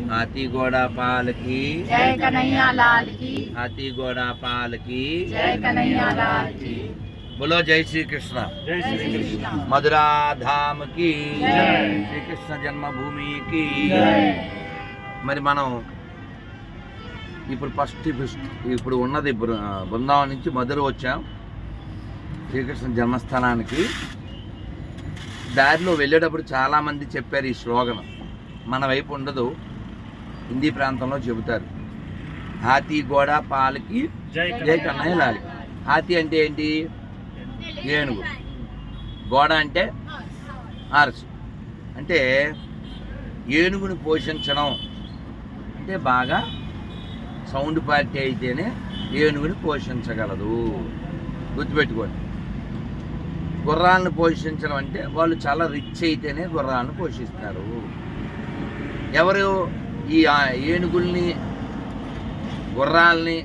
हाथी घोड़ा पाल की जय कन्हैया लाल की। हाथी घोड़ा पाल की जय कन्हैया लाल की। बोलो जय श्री कृष्ण। जय श्री कृष्ण। मधुरा धाम की जय। श्री कृष्ण जन्मभूमि की जय। మరి మనం ఇప్పుడు ఇప్పుడు ఉన్నది బృందావనం నుంచి మధుర వచ్చాం శ్రీకృష్ణ జన్మస్థానానికి. దారిలో వెళ్ళేటప్పుడు చాలామంది చెప్పారు ఈ స్లోగన్, మన వైపు ఉండదు, హిందీ ప్రాంతంలో చెబుతారు. హాతీ గోడ పాలకి జై కన్నయ్య లాలి. హాతీ అంటే ఏంటి? ఏనుగు. గోడ అంటే హార్స్. అంటే ఏనుగుని పోషించడం అంటే బాగా సౌండ్ పార్టీ అయితేనే ఏనుగుని పోషించగలదు, గుర్తుపెట్టుకోండి. గుర్రాలను పోషించడం అంటే వాళ్ళు చాలా రిచ్ అయితేనే గుర్రాలను పోషిస్తారు. ఎవరు ఈ ఏనుగుల్ని, గుర్రాలని,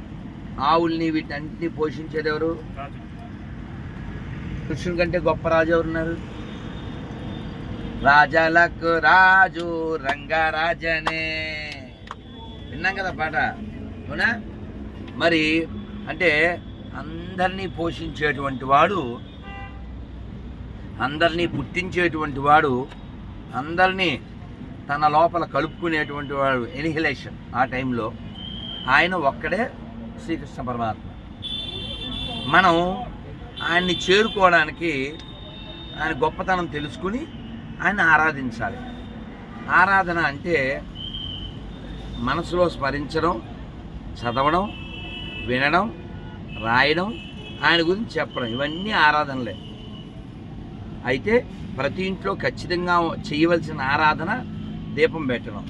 ఆవుల్ని, వీటన్నిటిని పోషించేది ఎవరు? కృష్ణుడి కంటే గొప్ప రాజు ఎవరున్నారు? రాజాలకు రాజు రంగరాజనే విన్నాం కదా పాట, అవునా? మరి అంటే అందరినీ పోషించేటువంటి వాడు, అందరినీ పుట్టించేటువంటి వాడు, అందరినీ తన లోపల కలుపుకునేటువంటి వాడు, ఎనిహిలేషన్. ఆ టైంలో ఆయన ఒక్కడే శ్రీకృష్ణ పరమాత్మ. మనం ఆయన్ని చేరుకోవడానికి ఆయన గొప్పతనం తెలుసుకుని ఆయన ఆరాధించాలి. ఆరాధన అంటే మనసులో స్మరించడం, చదవడం, వినడం, రాయడం, ఆయన గురించి చెప్పడం, ఇవన్నీ ఆరాధనలే. అయితే ప్రతి ఇంట్లో ఖచ్చితంగా చేయవలసిన ఆరాధన దీపం పెట్టడం.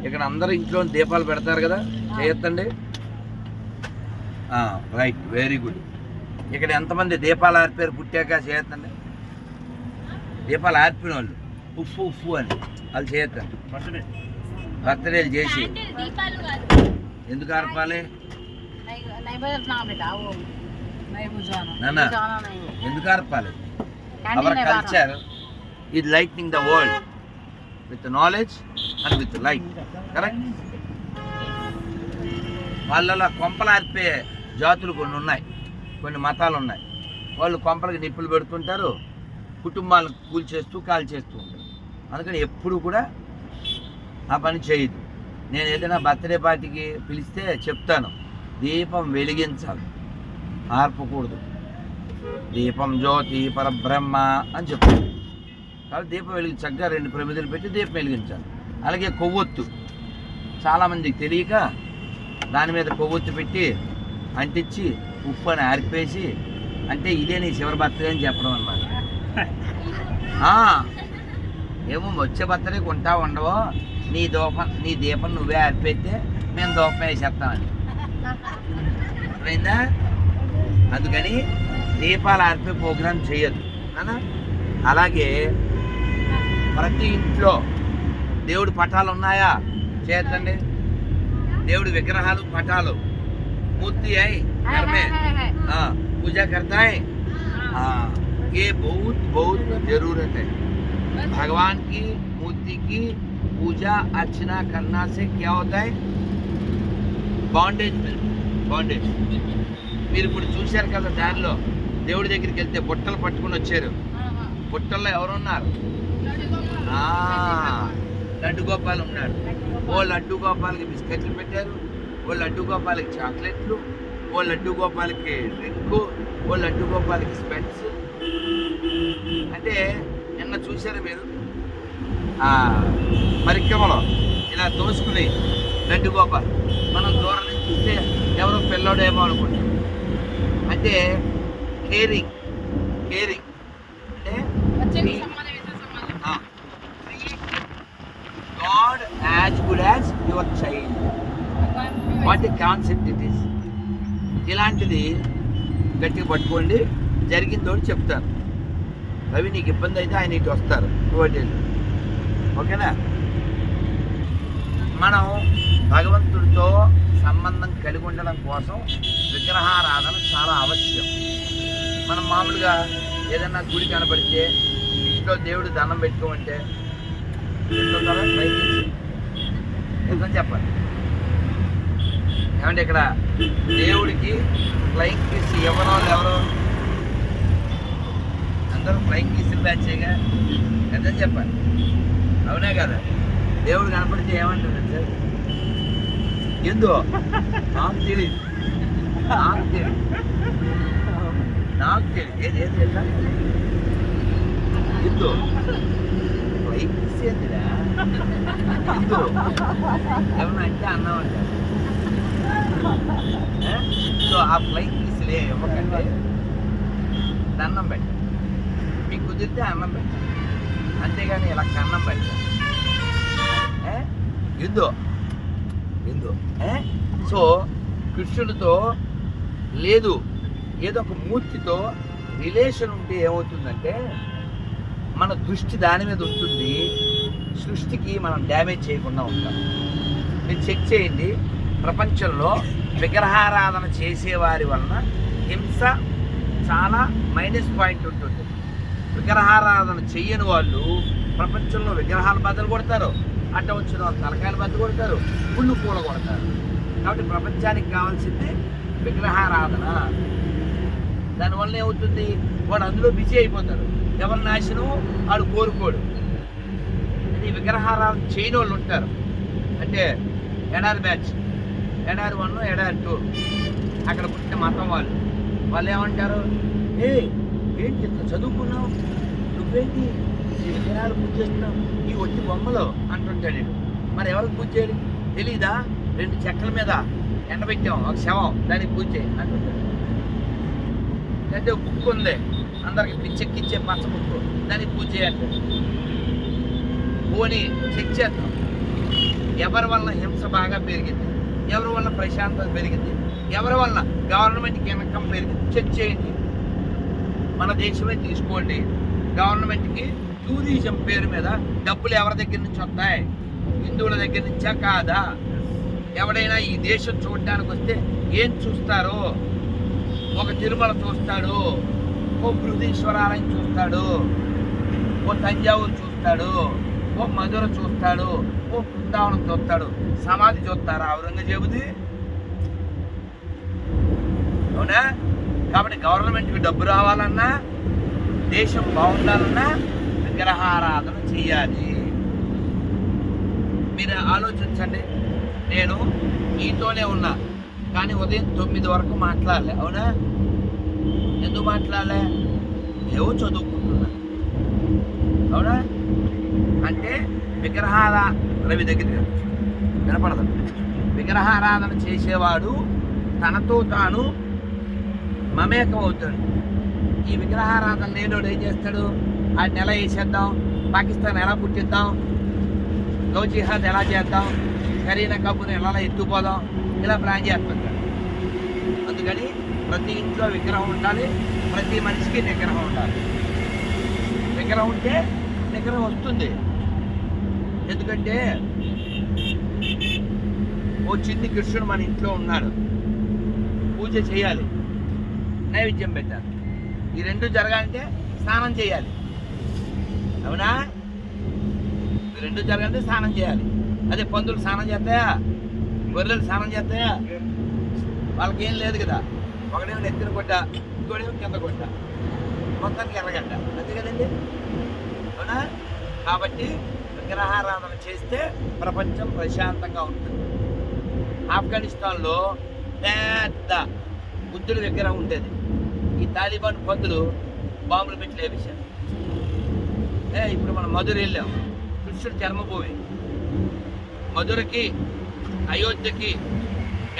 ఇక్కడ అందరూ ఇంట్లో దీపాలు పెడతారు కదా, చేయొద్దండి. Right, very good. ఇక్కడ ఎంతమంది దీపాలు ఆర్పారు పుట్టాక? చేయొద్దండి. దీపాలు ఆర్పిన వాళ్ళు ఉఫ్ఫు ఉఫ్ఫు అని వాళ్ళు చేయొద్దండి. బర్త్డేలు చేసి ఎందుకు ఆర్పాలి? ఎందుకు ఆర్పాలి? Our culture is lightning the world with knowledge and with light. Correct. వాళ్ళలో కొంపలు ఆర్పే జాతులు కొన్ని ఉన్నాయి, కొన్ని మతాలు ఉన్నాయి. వాళ్ళు కొంపలకి నిప్పులు పెడుతుంటారు, కుటుంబాలను కూల్చేస్తూ కాల్చేస్తూ ఉంటారు. అందుకని ఎప్పుడు కూడా ఆ పని చేయదు. నేను ఏదైనా బర్త్డే పార్టీకి పిలిస్తే చెప్తాను, దీపం వెలిగించాలి, ఆర్పకూడదు. దీపం జ్యోతి పరబ్రహ్మ అని చెప్తాను. కాబట్టి దీపం చక్కగా 2 ప్రమిదలు పెట్టి దీపం వెలిగించాలి. అలాగే కొవ్వొత్తు చాలామందికి తెలియక దాని మీద కొవ్వొత్తు పెట్టి అంటించి ఉప్పు అని ఆర్పేసి, అంటే ఇదే నీ చివరి బర్త్డే అని చెప్పడం అన్నమాట. ఏమో వచ్చే బర్త్డే కొంటా ఉండవో, నీ దీపం నువ్వే ఆర్పేస్తే మేము దూపం వేసేస్తామని అయిందా? అందుకని దీపాలు ఆర్పే ప్రోగ్రాం చేయొద్దు అనా. అలాగే ప్రతి ఇంట్లో దేవుడి పటాలు ఉన్నాయా? చేయొద్దండి. దేవుడి విగ్రహాలు, పటాలు मूर्ति है घर में, पूजा करता है। ये बहुत बहुत जरूरत है। भगवान की मूर्ति की पूजा अर्चना करना से क्या होता है? బాండేజ్. మీరు ఇప్పుడు చూశారు కదా, దారిలో దేవుడి దగ్గరికి వెళ్తే బుట్టలు పట్టుకుని వచ్చారు. బుట్టల్లో ఎవరున్నారు? లడ్డు గోపాల్ ఉన్నాడు. ఓ లడ్డు గోపాల్కి బిస్కెట్లు పెట్టారు, ఓ లడ్డు గోపాలకి చాక్లెట్లు, ఓ లడ్డు గోపాలకి డ్రింకు, ఓ లడ్డు గోపాలకి స్పెట్స్. అంటే నిన్న చూశారు మీరు పరిక్రమలో ఇలా తోసుకుని లడ్డు గోపాల్. మనం దూరం నుంచి చూస్తే ఎవరో పిల్లోడేమో అనుకుంటాం. అంటే కేరింగ్ అంటే God as good as your child. What a concept it is. ఇలాంటిది గట్టిగా పట్టుకోండి, జరిగిందో చెప్తాను. అవి నీకు ఇబ్బంది అయితే ఆయన ఇటు వస్తారు, ఓకేనా? మనం భగవంతుడితో సంబంధం కలిగి ఉండడం కోసం విగ్రహారాధన చాలా అవశ్యం. మనం మామూలుగా ఏదన్నా గుడి కనబడితే ఇంట్లో దేవుడు దండం పెట్టుకోమంటే నిజం చెప్పండి. ఏమంటే ఇక్కడ దేవుడికి ఫ్లైంగ్ కిస్ ఎవరో అందరూ ఫ్లైంగ్ కిస్సులు బ్యాచేగా నిజం చెప్పండి. అవునే కదా? దేవుడు కనపడితే ఏమంటారు సార్? ఎందు నాకు తెలియదు ఏది ఎందు ఫ్లైంగ్ కిస్ ఏందిరా? ఎందు ఏమన్నా అంటే అన్నాం అంటారు. సో ఆ ఫ్లైంగ్ కిస్లే ఇవ్వకంటే దండం పెట్టండి. మీకు కుదిరితే అన్నం పెట్టండి, అంతేగాని ఇలా కన్నం పెట్టండి. ఎందు సో కృష్ణుడితో లేదు, ఏదో ఒక మూర్తితో రిలేషన్ ఉంటే ఏమవుతుందంటే మన దృష్టి దాని మీద ఉంటుంది, సృష్టికి మనం డ్యామేజ్ చేయకుండా ఉంటాం. మీరు చెక్ చేయండి, ప్రపంచంలో విగ్రహారాధన చేసేవారి వలన హింస చాలా మైనస్ పాయింట్ ఉంటుంది. విగ్రహారాధన చెయ్యని వాళ్ళు ప్రపంచంలో విగ్రహాలు బద్దలు కొడతారు, అడ్డ వచ్చిన వాళ్ళు తలకాయలు బద్దలు కొడతారు, పుల్లు పూల కొడతారు. కాబట్టి ప్రపంచానికి కావాల్సింది విగ్రహారాధన. దానివల్ల ఏమవుతుంది, వాడు అందులో బిజీ అయిపోతారు. ఎవరి నాశనం వాడు కోరుకోడు. అది విగ్రహారాధన చేయని వాళ్ళు ఉంటారు. అంటే ఎడారి బ్యాచ్, ఎడారి 1, ఎడారి 2 అక్కడ పుట్టిన మతం వాళ్ళు ఏమంటారు, ఏంటి ఇంత చదువుకున్నావు, నువ్వేంటి ఈ విగ్రహాలు పూజ చేస్తున్నావు, ఈ ఒట్టి బొమ్మలు అంటుంటాడు. మరి ఎవరికి పూజ చేయాలి తెలీదా? 2 చెక్కల మీద ఎండబెట్టాం ఒక శవం, దానికి పూజ చేయి అంటుంటాడు. అయితే బుక్ ఉంది అందరికి పిచ్చెక్కిచ్చే పచ్చ బుక్, దానికి పూజ చేయంటాడు. పోనీ చెక్ చేద్దాం, ఎవరి వల్ల హింస బాగా పెరిగింది, ఎవరి వల్ల ప్రశాంతత పెరిగింది, ఎవరి వల్ల గవర్నమెంట్కి ఇన్కమ్ పెరిగింది చెక్ చేయండి. మన దేశమే తీసుకోండి, గవర్నమెంట్కి టూరిజం పేరు మీద డబ్బులు ఎవరి దగ్గర నుంచి వస్తాయి? హిందువుల దగ్గర నుంచా కాదా? ఎవడైనా ఈ దేశం చూడడానికి వస్తే ఏం చూస్తారో? ఒక తిరుమల చూస్తాడు, ఓ బృహదీశ్వరాలయం చూస్తాడు, ఓ తంజావూరు చూస్తాడు, ఓ మధుర చూస్తాడు, ఓ బృందావనం చూస్తాడు. సమాధి చూస్తారా ఔరంగజేబుది? అవునా? కాబట్టి గవర్నమెంట్కి డబ్బు రావాలన్నా, దేశం బాగుండాలన్నా విగ్రహారాధన చేయాలి. మీరు ఆలోచించండి. నేను మీతోనే ఉన్నా, కానీ ఉదయం 9 వరకు మాట్లాడలే. అవునా? ఎందుకు మాట్లాడలే? ఏవో చదువుకుంటున్నా. అవునా? అంటే రవి దగ్గర వినపడదు. విగ్రహారాధన చేసేవాడు తనతో తాను మమేకం అవుతాడు. ఈ విగ్రహారాధన లేనోడు ఏం చేస్తాడు? ఆ నెల వేసేద్దాం, పాకిస్తాన్ ఎలా పుట్టిద్దాం, లవ్ జిహాద్ ఎలా చేద్దాం, కరీనా కపూర్ ఎలా ఎత్తుపోదాం, ఇలా ప్లాన్ చేస్తుంటాడు. అందుకని ప్రతి ఇంట్లో విగ్రహం ఉండాలి, ప్రతి మనిషికి నిగ్రహం ఉండాలి. విగ్రహం ఉంటే నిగ్రహం వస్తుంది. ఎందుకంటే ఓ చిన్ని కృష్ణుడు మన ఇంట్లో ఉన్నాడు, పూజ చేయాలి, నైవేద్యం పెట్టాలి. ఈ 2 జరగాలంటే స్నానం చేయాలి. అవునా? ఈ 2 జరగాలంటే స్నానం చేయాలి. అదే పందులు స్నానం చేస్తాయా? గొర్రెలు స్నానం చేస్తాయా? వాళ్ళకి ఏం లేదు కదా. ఒకడేమో ఎత్తిన కొట్ట, ఇంకోడేమో కింద కొట్ట, మొత్తానికి ఎర్రగడ్డ, అంతే కదండి. అవునా? కాబట్టి విగ్రహారాధన చేస్తే ప్రపంచం ప్రశాంతంగా ఉంటుంది. ఆఫ్ఘనిస్తాన్లో పెద్ద బుద్ధుడి విగ్రహం ఉండేది. ఈ తాలిబాన్ పందులు బాంబులు పెట్టి లేపేశారు. ఇప్పుడు మనం మధుర వెళ్ళాం, కృష్ణుడి జన్మభూమి. మధురకి అయోధ్యకి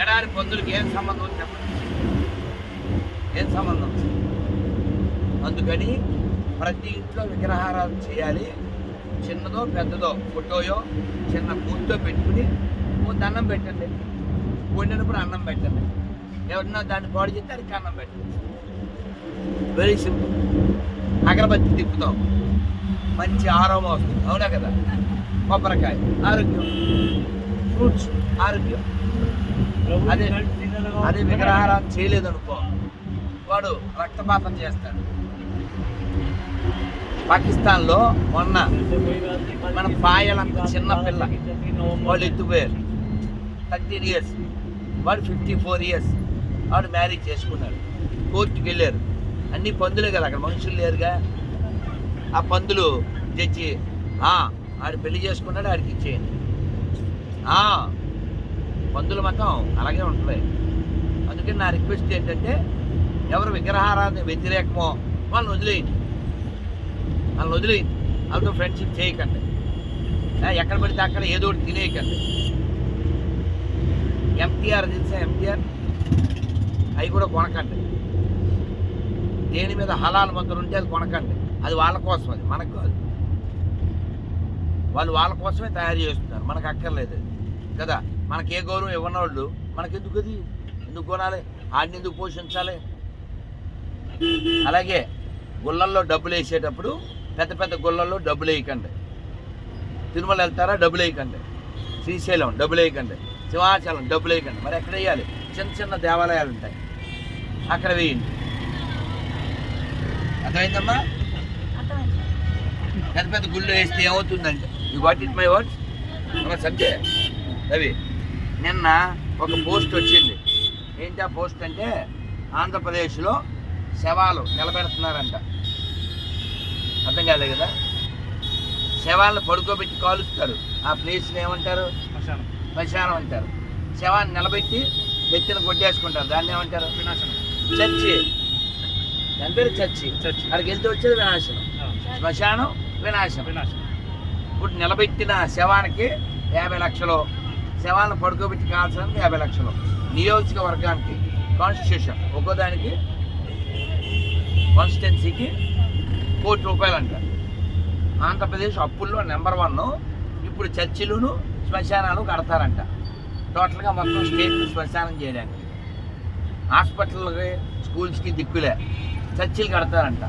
ఎడారి పందులకి ఏం సంబంధం చెప్పండి? ఏం సంబంధం? అందుకని ప్రతి ఇంట్లో విగ్రహారాధన చేయాలి. చిన్నదో పెద్దదో ఫోటోయో చిన్న పూజతో పెట్టుకుని ఓ దండం పెట్టండి, వండినప్పుడు అన్నం పెట్టండి. ఎవరన్నా దాన్ని పాడు చేస్తే దానికి అన్నం పెట్టండి. Very simple. అగరబత్తి తిప్పుతాం, మంచి ఆరోగ్యం వస్తుంది. అవునా కదా? కొబ్బరికాయ ఆరోగ్యం, ఫ్రూట్స్ ఆరోగ్యం. అదే విగ్రహారాధన చేయలేదనుకో, వాడు రక్తపాతం చేస్తాడు. పాకిస్తాన్లో మొన్న మన పాయలంత చిన్న పిల్ల వాళ్ళు ఎత్తుపోయారు. 13 years, వాడు 54 years. వాడు మ్యారేజ్ చేసుకున్నాడు. కోర్టుకి వెళ్ళారు. అన్ని పందులే కదా, అక్కడ మనుషులు లేరుగా. ఆ పందులు తెచ్చి ఆడు పెళ్లి చేసుకున్నాడు, ఆడికి ఇచ్చేయండి. పందుల మతం అలాగే ఉంటుంది. అందుకని నా రిక్వెస్ట్ ఏంటంటే, ఎవరు విగ్రహారాధన వ్యతిరేకమో వాళ్ళని వదిలేయండి. వాళ్ళతో ఫ్రెండ్షిప్ చేయకండి. ఎక్కడ పడితే అక్కడ ఏదో ఒకటి తినేయకండి. ఎంటీఆర్ తెలుసా? ఎంటీఆర్ అవి కూడా కొనకండి. దేని మీద హలాల్ ముద్ర ఉంటే అది కొనకండి. అది వాళ్ళ కోసం, అది మనకు కాదు. వాళ్ళు వాళ్ళ కోసమే తయారు చేస్తున్నారు, మనకు అక్కర్లేదు అది కదా. మనకి ఏ గౌరవం ఇవ్వని వాళ్ళు మనకెందుకు? అది ఎందుకు కొనాలి? ఆడిని ఎందుకు పోషించాలి? అలాగే గుళ్ళల్లో డబ్బులు వేసేటప్పుడు పెద్ద పెద్ద గుళ్ళల్లో డబ్బులు వేయకండి. తిరుమల వెళ్తారా? డబ్బులు వేయకండి. శ్రీశైలం డబ్బులు వేయకండి. సింహాచలం డబ్బులు వేయకండి. మరి ఎక్కడ వేయాలి? చిన్న చిన్న దేవాలయాలు ఉంటాయి, అక్కడ వేయండి. అర్థమైందమ్మా? పెద్ద పెద్ద గుళ్ళు వేస్తే ఏమవుతుందంటే, you what it my words Sanjay Ravi. నిన్న ఒక పోస్ట్ వచ్చింది. ఏంటి ఆ పోస్ట్ అంటే, ఆంధ్రప్రదేశ్లో శవాలు నిలబెడుతున్నారంట. అర్థం కాలే కదా? శవాలను పడుకోబెట్టి కాలుస్తారు. ఆ ప్లేస్ని ఏమంటారు? శ్మశానం అంటారు. శవాన్ని నిలబెట్టి నెత్తిన కొట్టేసుకుంటారు. దాన్ని ఏమంటారు? చర్చి. దాని పేరు చర్చి. అక్కడికి వెళ్తే వచ్చేది వినాశనం. శ్మశానం, వినాశనం. ఇప్పుడు నిలబెట్టిన శవానికి 50 లక్షలు, శవాలను పడుకోబెట్టి కాల్చడానికి 50 లక్షలు. నియోజకవర్గానికి కాన్స్టిట్యూషన్ ఒక్కోదానికి కాన్స్టిట్యున్సీకి ₹1,00,00,000 అంట. ఆంధ్రప్రదేశ్ అప్పుల్లో నెంబర్ 1. ఇప్పుడు చర్చిలును శ్మశానాలు కడతారంట. టోటల్గా మొత్తం స్టేట్ని శ్మశానం చేయడానికి. హాస్పిటల్కి, స్కూల్స్కి దిక్కులే, చర్చిలు కడతారంట.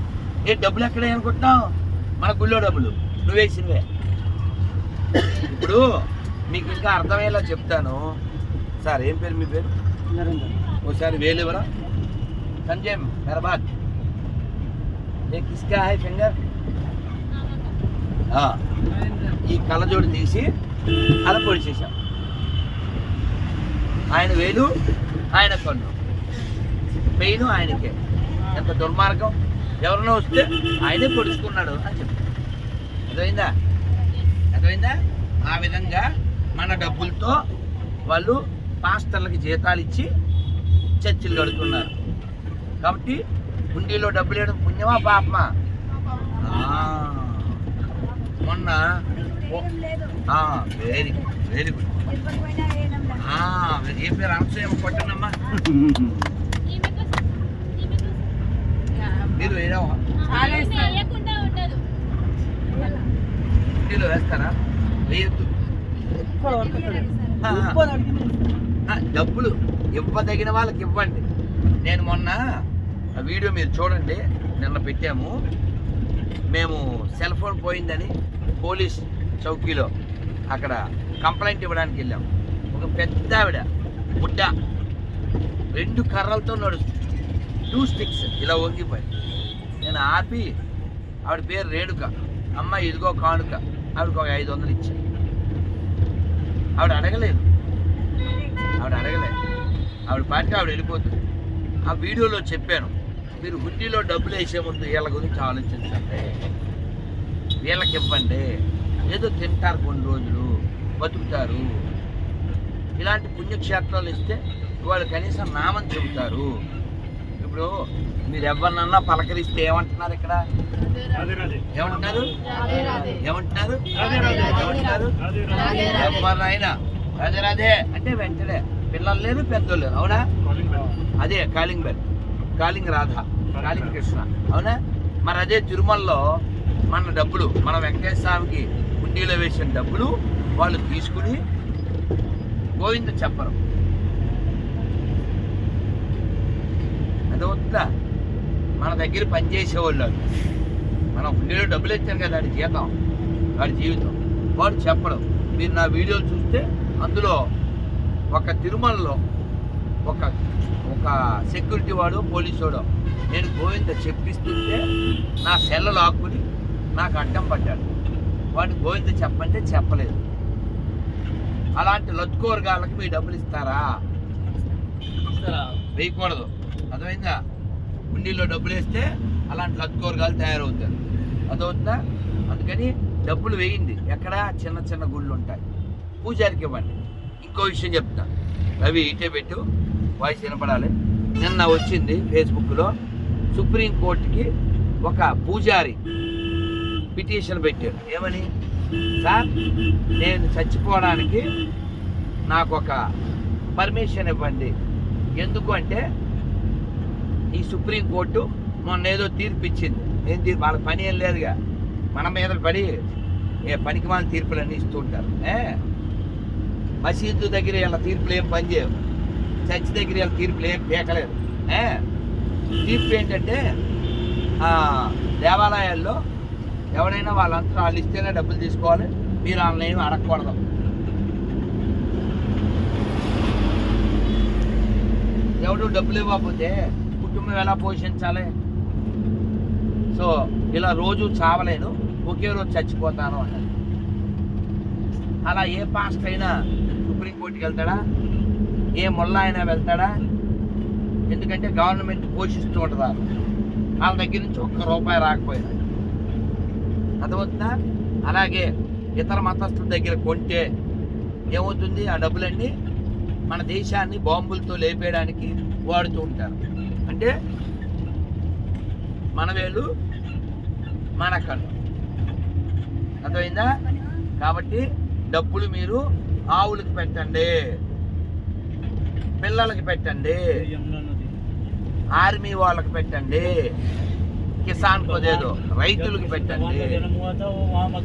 డబ్బులు ఎక్కడే అనుకుంటున్నావు? మన గుళ్ళో డబ్బులు నువ్వేసినవే. ఇప్పుడు మీకు ఇంకా అర్థమయ్యేలా చెప్తాను సార్. ఏం పేరు మీ పేరు? ఓసారి వేలు ఎవరా? సంజయ్ मेरा बात ये किसका है फिंगर? ఈ కళ్ళజోడు తీసి అలా పొడిచేసాం. ఆయన వేలు, ఆయన కన్ను, పెయిన్ ఆయనకే. ఎంత దుర్మార్గం! ఎవరినో వస్తే ఆయనే పొడుచుకున్నాడు అని చెప్తారు. అర్థమైందా? ఆ విధంగా మన డబ్బులతో వాళ్ళు పాస్టర్లకి జీతాలు ఇచ్చి చర్చిలు కడుతున్నారు. కాబట్టి హుండీలో డబ్బులు వేయడం పుణ్యమా పాపమా? మొన్న వెరీ వెరీ గుడ్. ఏ పేరు? అనసూయమ్మ కొట్టనమ్మా. మీరు హుండీలో వేస్తారా? వేయద్దు. డబ్బులు ఇవ్వదగిన వాళ్ళకి ఇవ్వండి. నేను మొన్న ఆ వీడియో మీరు చూడండి, నిన్న పెట్టాము. మేము సెల్ ఫోన్ పోయిందని పోలీస్ చౌకీలో అక్కడ కంప్లైంట్ ఇవ్వడానికి వెళ్ళాం. ఒక పెద్ద ఆవిడ బుడ్డ 2 కర్రలతో నడుస్తుంది, 2 స్టిక్స్ ఇలా వంగిపోయి. నేను ఆపి, ఆవిడ పేరు రేణుక, అమ్మ ఇదిగో కానుక, ఆవిడకి ఒక 500 ఇచ్చాను. ఆవిడ అడగలేదు. ఆవిడ పాటికి ఆవిడ వెళ్ళిపోతుంది. ఆ వీడియోలో చెప్పాను, మీరు హుండీలో డబ్బులు వేసే ముందు వీళ్ళ గురించి ఆలోచించండి. వీళ్ళకి ఇవ్వండి, ఏదో తింటారు, కొన్ని రోజులు బతుకుతారు. ఇలాంటి పుణ్యక్షేత్రాలు ఇస్తే వాళ్ళు కనీసం నామం చెబుతారు. ఇప్పుడు మీరు ఎవరినన్నా పలకరిస్తే ఏమంటున్నారు? ఇక్కడ ఏమంటున్నారు? ఎవరినైనా రాధే రాధే అంటే వెంటనే, పిల్లలు లేరు, పెద్దోళ్ళు లేరు. అవునా? అదే calling bell, calling Radha, calling Krishna. అవునా? మరి అదే తిరుమలలో మన డబ్బులు, మన వెంకటేశ్వర స్వామికి హుండీలో వేసిన డబ్బులు వాళ్ళు తీసుకుని గోవింద చెప్పరు. అదవుతుందా? మన దగ్గర పనిచేసేవాళ్ళు, మనం హుండీలో డబ్బులు ఇచ్చాను కదా, వాడి జీతం, వాడి జీవితం, వాడు చెప్పడం. మీరు నా వీడియోలు చూస్తే అందులో ఒక తిరుమలలో ఒక సెక్యూరిటీ వాడు, పోలీసు వాడు, నేను గోవింద చెప్పిస్తుంటే నా సెల్ల లాక్కుని నాకు అడ్డం పడ్డాడు. వాడిని గోవింద చెప్పంటే చెప్పలేదు. అలాంటి లత్కోరగాళ్ళకి మీ డబ్బులు ఇస్తారా? వేయకూడదు. అర్థమైందా? హుండీలో డబ్బులు వేస్తే అలాంటి లత్కోరగాలు తయారవుతారు. అదవుతుందా? అందుకని డబ్బులు వేయండి. ఎక్కడ చిన్న చిన్న గుళ్ళు ఉంటాయి, పూజారికి ఇవ్వండి. ఇంకో విషయం చెప్తా, అవి ఇటే పెట్టు, వాయిస్ వినపడాలి. నిన్న వచ్చింది ఫేస్బుక్లో, సుప్రీంకోర్టుకి ఒక పూజారి పిటిషన్ పెట్టారు. ఏమని? సార్, నేను చచ్చిపోవడానికి నాకు ఒక పర్మిషన్ ఇవ్వండి. ఎందుకు అంటే ఈ సుప్రీంకోర్టు మొన్న ఏదో తీర్పు ఇచ్చింది. ఏం తీర్పు? వాళ్ళ పని ఏం లేదుగా, మన మీద పడి పనికి వాళ్ళ తీర్పులన్నీ ఇస్తూ ఉంటారు. మసీదు దగ్గర వీళ్ళ తీర్పులు ఏం పనిచేయవు, చర్చి దగ్గర వీళ్ళ తీర్పులు ఏం పీకలేదు. తీర్పు ఏంటంటే దేవాలయాల్లో ఎవరైనా వాళ్ళంతా వాళ్ళు ఇస్తేనే డబ్బులు తీసుకోవాలి, మీరు వాళ్ళని ఏమి అడగకూడదు. ఎవడు డబ్బులు ఇవ్వకపోతే కుటుంబం ఎలా పోషించాలి? సో ఇలా రోజు చావలేను, ఒకే రోజు చచ్చిపోతాను అన్నది. అలా ఏ పాస్టర్ అయినా సుప్రీంకోర్టుకి వెళ్తాడా? ఏ ముల్లా అయినా వెళ్తాడా? ఎందుకంటే గవర్నమెంట్ పోషిస్తూ ఉంటుంది, వాళ్ళ దగ్గర నుంచి ఒక్క రూపాయి రాకపోయినా. అర్థమవుతుందా? అలాగే ఇతర మతస్థుల దగ్గర కొంటే ఏమవుతుంది? ఆ డబ్బులన్నీ మన దేశాన్ని బాంబులతో లేపేయడానికి వాడుతూ ఉంటారు. అంటే మన వేలు మన కన్ను. అర్థమైందా? కాబట్టి డబ్బులు మీరు ఆవులకి పెట్టండి, పిల్లలకి పెట్టండి, ఆర్మీ వాళ్ళకి పెట్టండి, కిసాన్ కొదేదో రైతులకి పెట్టండి.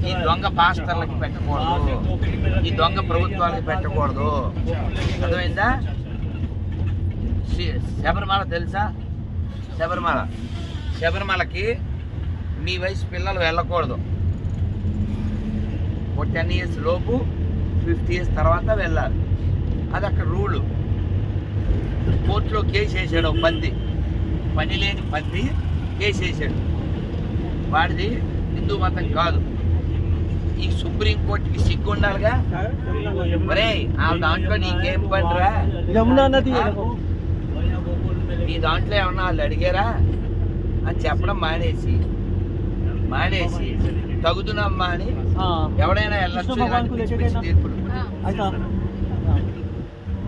ఈ దొంగ పాస్టర్లకి పెట్టకూడదు, ఈ దొంగ ప్రభుత్వాలకి పెట్టకూడదు. అర్థమైందా? శబరిమల తెలుసా? శబరిమలకి మీ వయసు పిల్లలు వెళ్ళకూడదు. ఒక 10 years లోపు, 50 years తర్వాత వెళ్ళాలి. అది అక్కడ రూలు. కోర్టులో కేసు వేసాడు ఒక పని లేని పంది కేసు వేసాడు. వాడిది హిందూ మతం కాదు. ఈ సుప్రీంకోర్టుకి సిగ్గు ఉండాలిగా. మరే ఆ దాంట్లో నీకేం పనిరా? నీ దాంట్లో ఏమన్నా వాళ్ళు అడిగారా అని చెప్పడం మానేసి తగుదునమ్మా అని ఎవడైనా వెళ్ళొచ్చు.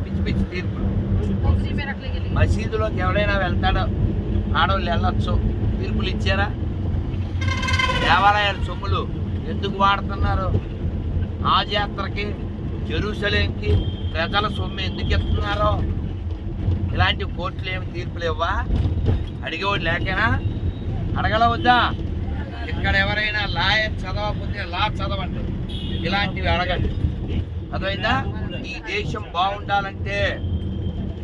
పిచ్చి పిచ్చి తీర్పులు. మసీదులోకి ఎవడైనా వెళ్తాడో, ఆడవాళ్ళు వెళ్ళొచ్చు. తీర్పులు ఇచ్చారా? దేవాలయాల సొమ్ములు ఎందుకు వాడుతున్నారు? ఆ జాతరకి, జెరూసలేంకి ప్రజల సొమ్ము ఎందుకు ఇస్తున్నారో ఇలాంటి కోర్టులు ఏమి తీర్పులు ఇవ్వా? అడిగేవాడు లేకేనా? అడగలవద్దా? ఇక్కడ ఎవరైనా లాయర్ చదవకపోతే లా చదవండి, ఇలాంటివి అడగండి. అదైందా? ఈ దేశం బాగుండాలంటే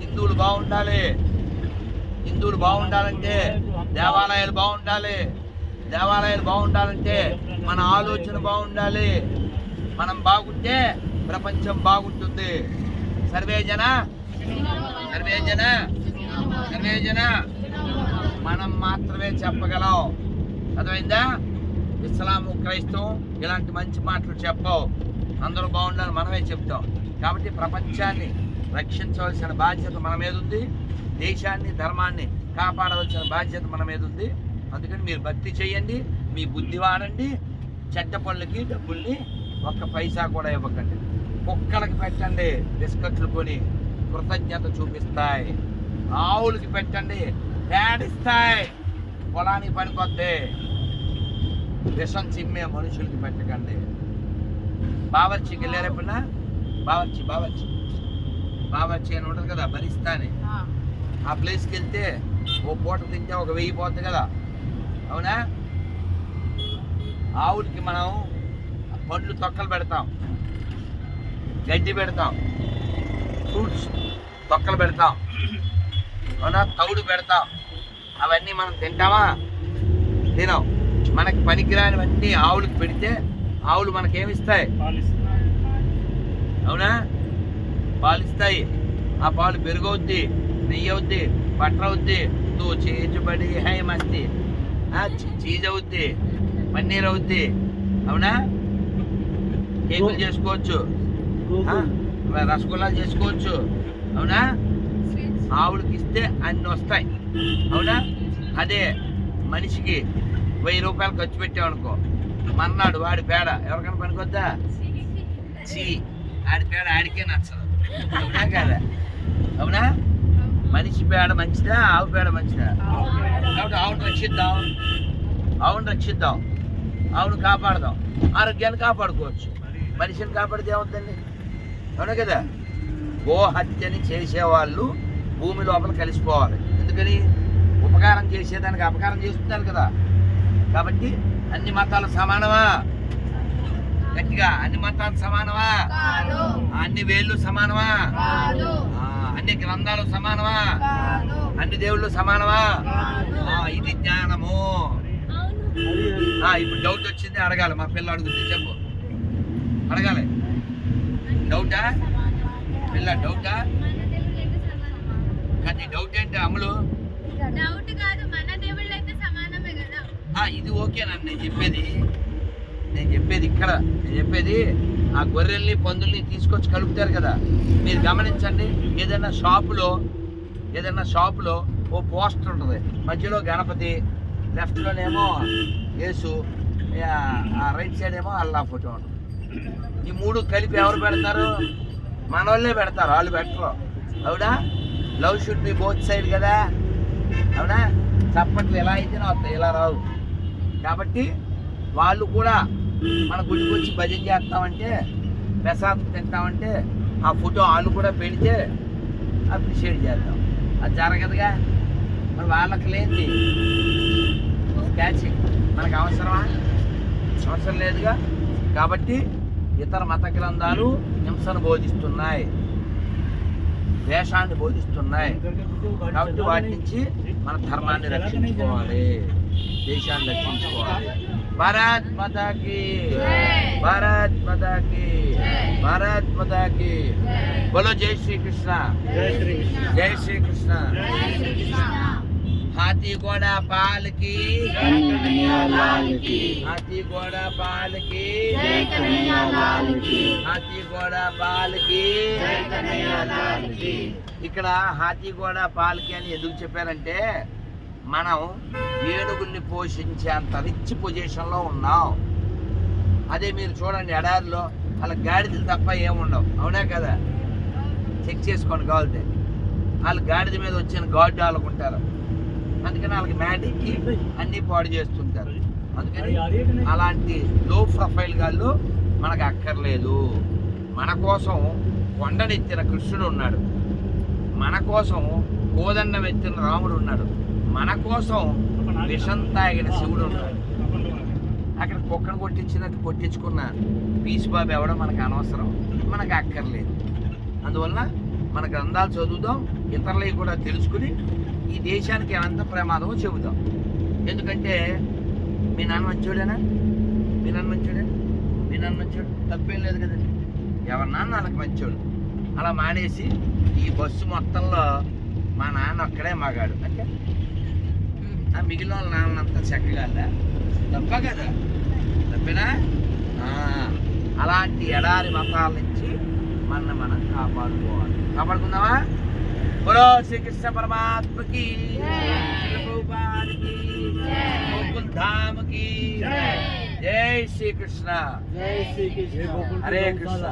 హిందువులు బాగుండాలంటే దేవాలయాలు బాగుండాలంటే మన ఆలోచన బాగుండాలి. మనం బాగుంటే ప్రపంచం బాగుంటుంది. సర్వే జన మనం మాత్రమే చెప్పగలం. అర్థమైందా? ఇస్లాము, క్రైస్తవం ఇలాంటి మంచి మాటలు చెప్పవు. అందరూ బాగుండాలని మనమే చెప్తాం. కాబట్టి ప్రపంచాన్ని రక్షించవలసిన బాధ్యత మన మీద ఉంది. దేశాన్ని, ధర్మాన్ని కాపాడవలసిన బాధ్యత మన మీద ఉంది. అందుకని మీరు భక్తి చేయండి, మీ బుద్ధి వాడండి. చెడ్డ పనులకి డబ్బుల్ని ఒక్క పైసా కూడా ఇవ్వకండి. కుక్కలకి పెట్టండి, బిస్కట్లు కొని కృతజ్ఞత చూపిస్తాయి. ఆవులకి పెట్టండి, పేడిస్తాయి, పొలానికి పనికొద్ది. విషం చిమ్మే మనుషులకి పెట్టకండి. బావర్చికి వెళ్ళారేపన్నా? బావర్చి అని ఉంటుంది కదా, భరిస్తాని. ఆ ప్లేస్కి వెళ్తే ఓ పూట తింటే ఒక 1000 పోతుంది కదా, అవునా? ఆవులకి మనం పండ్లు తొక్కలు పెడతాం, గడ్డి పెడతాం, ఫ్రూట్స్ తొక్కలు పెడతాం, అవునా? తౌడు పెడతాం. అవన్నీ మనం తింటామా? తినం. మనకి పనికిరానివన్నీ ఆవులకు పెడితే ఆవులు మనకేమిస్తాయి? అవునా? పాలిస్తాయి. ఆ పాలు పెరుగవుద్ది, నెయ్యి అవుద్ది, బటర్ అవుద్ది, చీజుబడి హై మస్తి, చీజ్ అవుద్ది, పన్నీర్ అవుద్ది, అవునా? కేకులు చేసుకోవచ్చు, రసగుల్లాలు చేసుకోవచ్చు, అవునా? ఆవులకి ఇస్తే అన్ని వస్తాయి, అవునా? అదే మనిషికి 1000 రూపాయలు ఖర్చు పెట్టామనుకో, మన్నాడు వాడి పేడ ఎవరికైనా పనికొద్దా? ఆడి పేడ ఆడికే నచ్చదు, అవునా కదా? అవునా? మనిషి పేడ మంచిదా, ఆవు పేడ మంచిదా? కాబట్టి ఆవును రక్షిద్దాం, ఆవును కాపాడదాం, ఆరోగ్యాన్ని కాపాడుకోవచ్చు. మనిషిని కాపాడితే ఏమవుతుందండి, అవునా కదా? గోహత్యని చేసేవాళ్ళు భూమి లోపల కలిసిపోవాలి. ఎందుకని? ఉపకారం చేసేదానికి అపకారం చేస్తున్నారు కదా. కాబట్టి అన్ని మతాలు సమానమా? గట్టిగా, అన్ని మతాలు సమానమా? అన్ని వేళ్ళు సమానమా? అన్ని గ్రంథాలు సమానమా? అన్ని దేవుళ్ళు సమానమా? ఇది జ్ఞానము. ఇప్పుడు డౌట్ వచ్చింది, అడగాలి. మా పిల్ల అడుగుతుంది, చెప్పు, అడగాలి. డౌటా పిల్ల? డౌటా? కానీ డౌట్ ఏంటి అమ్ములు? ఇది ఓకేనండి. నేను చెప్పేది ఆ గొర్రెల్ని పందుల్ని తీసుకొచ్చి కలుపుతారు కదా, మీరు గమనించండి. ఏదైనా షాపులో ఓ పోస్టర్ ఉంటుంది, మధ్యలో గణపతి, లెఫ్ట్లోనేమో యేసు, రైట్ సైడ్ ఏమో అల్లా ఫోటో ఉంటుంది. ఈ 3 కలిపి ఎవరు పెడతారు? మనోళ్ళే పెడతారు, వాళ్ళు పెట్టరు, అవునా? Love should be both side కదా, అవునా? చప్పట్లు ఎలా అయితేనే వస్తాయి, ఇలా రావు. కాబట్టి వాళ్ళు కూడా మన గుడికి వచ్చి భజన చేస్తామంటే, ప్రసాదం తింటామంటే ఆ ఫోటో వాళ్ళు కూడా పెడితే అప్రిషియేట్ చేద్దాం. అది జరగదుగా. మరి వాళ్ళకి లేనిది క్యాచింగ్ మనకు అవసరమా? అవసరం లేదుగా. కాబట్టి ఇతర మత గ్రంథాలు హింసను బోధిస్తున్నాయి, ద్వేషాన్ని బోధిస్తున్నాయి. కాబట్టి వాటి నుంచి మన ధర్మాన్ని రక్షించుకోవాలి, దేశాన్ని రక్షించుకోవాలి. భారత్ మాతా కీ, భారత్ మాతా కీ, భారత్ మాతా కీ. బోలో జై శ్రీకృష్ణ, జై శ్రీకృష్ణ. हाथी घोड़ा पाल की, हाथी घोड़ा पाल की, हाथी घोड़ा पाल की. ఇక్కడ హాతీ గోడా పాలకి అని ఎందుకు చెప్పారంటే, మనం ఏనుగుల్ని పోషించేంత రిచ్ పొజిషన్లో ఉన్నాం. అదే మీరు చూడండి, ఎడారిలో వాళ్ళ గాడిదలు తప్ప ఏముండవు, అవునా కదా? చెక్ చేసుకోండి కావాలంటే. వాళ్ళు గాడిద మీద వచ్చిన గాడ్డు వాళ్ళకుంటారు, అందుకని వాళ్ళకి మ్యాటిక్కి అన్నీ పాడు చేస్తుంటారు. అందుకని అలాంటి లో ప్రొఫైల్ గాళ్ళు మనకు అక్కర్లేదు. మన కోసం కొండనెత్తిన కృష్ణుడు ఉన్నాడు, మన కోసం కోదండం ఎత్తిన రాముడు ఉన్నాడు, మన కోసం విషం తాగిన శివుడు ఉన్నాడు. అక్కడ కుక్కను కొట్టించుకున్న పీసు బాబు ఎవడో మనకు అనవసరం, మనకు అక్కర్లేదు. అందువల్ల మన గ్రంథాలు చదువుదాం, ఇతరులవి కూడా తెలుసుకుని ఈ దేశానికి ఎంత ప్రమాదమో చెబుతాం. ఎందుకంటే మీ నాన్న మంచోడేనా? మీ నాన్న మంచోడు, తప్పేం లేదు కదండి. ఎవరి నాన్న వాళ్ళకి మంచోడు. అలా మానేసి ఈ బస్సు మొత్తంలో మా నాన్న ఒక్కడే మగాడు అంటే ఆ మిగిలిన వాళ్ళ నాన్నంతా చక్కగా తప్ప కదా, తప్పేనా? అలాంటి ఎడారి మతాల నుంచి మనం కాపాడుకుందామా? बोलो श्री कृष्ण परमात्मा की, प्रभुपाद की, गोकुल धाम की जय श्री कृष्ण, हरे कृष्ण।